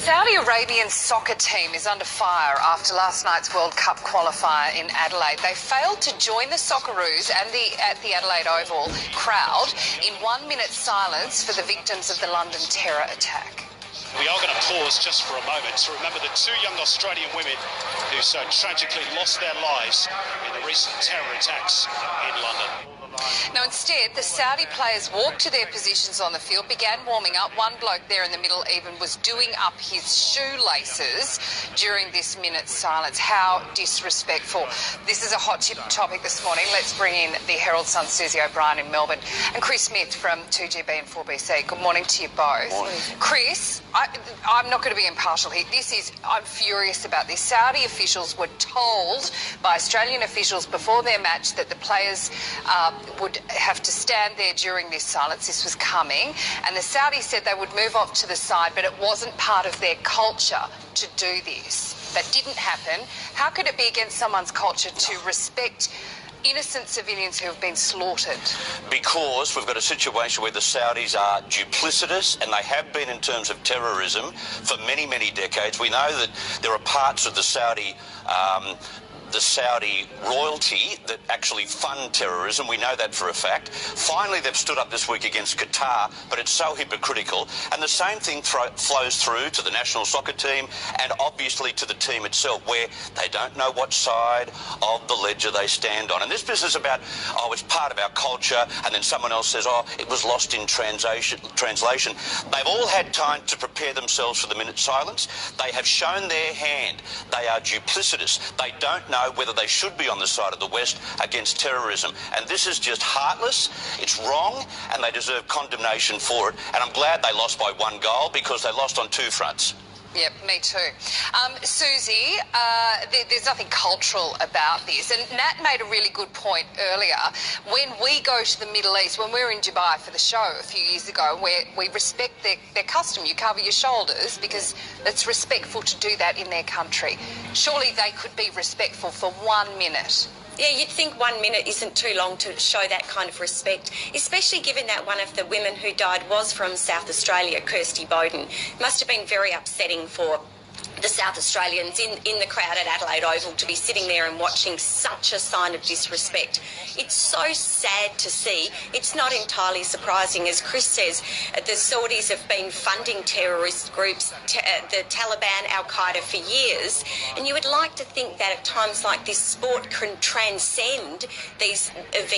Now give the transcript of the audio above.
Saudi Arabian soccer team is under fire after last night's World Cup qualifier in Adelaide. They failed to join the Socceroos and at the Adelaide Oval crowd in 1 minute silence for the victims of the London terror attack. We are going to pause just for a moment to remember the two young Australian women who so tragically lost their lives in the recent terror attacks in London. Now, instead, the Saudi players walked to their positions on the field, began warming up. One bloke there in the middle even was doing up his shoelaces during this minute's silence. How disrespectful. This is a hot topic this morning. Let's bring in the Herald Sun, Susie O'Brien in Melbourne, and Chris Smith from 2GB and 4BC. Good morning to you both. Morning. Chris, I'm not going to be impartial here. I'm furious about this. Saudi officials were told by Australian officials before their match that the players would have to stand there during this silence. This was coming, and the Saudis said they would move off to the side, but it wasn't part of their culture to do this. That didn't happen. How could it be against someone's culture to respect innocent civilians who have been slaughtered? Because we've got a situation where the Saudis are duplicitous, and they have been in terms of terrorism for many, many decades. We know that there are parts of the Saudi royalty that actually fund terrorism. We know that for a fact. Finally, they've stood up this week against Qatar, but it's so hypocritical. And the same thing flows through to the national soccer team and obviously to the team itself, where they don't know what side of the ledger they stand on. And this business about, oh, it's part of our culture, and then someone else says, oh, it was lost in translation. They've all had time to prepare themselves for the minute silence. They have shown their hand. They are duplicitous. They don't know whether they should be on the side of the West against terrorism. And this is just heartless, it's wrong, and they deserve condemnation for it. And I'm glad they lost by 1 goal, because they lost on 2 fronts. Yep, me too. Susie, there's nothing cultural about this. And Nat made a really good point earlier. When we go to the Middle East, when we were in Dubai for the show a few years ago, where we respect their custom, you cover your shoulders because it's respectful to do that in their country. Surely they could be respectful for 1 minute. Yeah, you'd think 1 minute isn't too long to show that kind of respect, especially given that one of the women who died was from South Australia, Kirsty Bowden. It must have been very upsetting for the South Australians in the crowd at Adelaide Oval to be sitting there and watching such a sign of disrespect. It's so sad to see. It's not entirely surprising. As Chris says, the Saudis have been funding terrorist groups, the Taliban, Al-Qaeda for years, and you would like to think that at times like this, sport can transcend these events.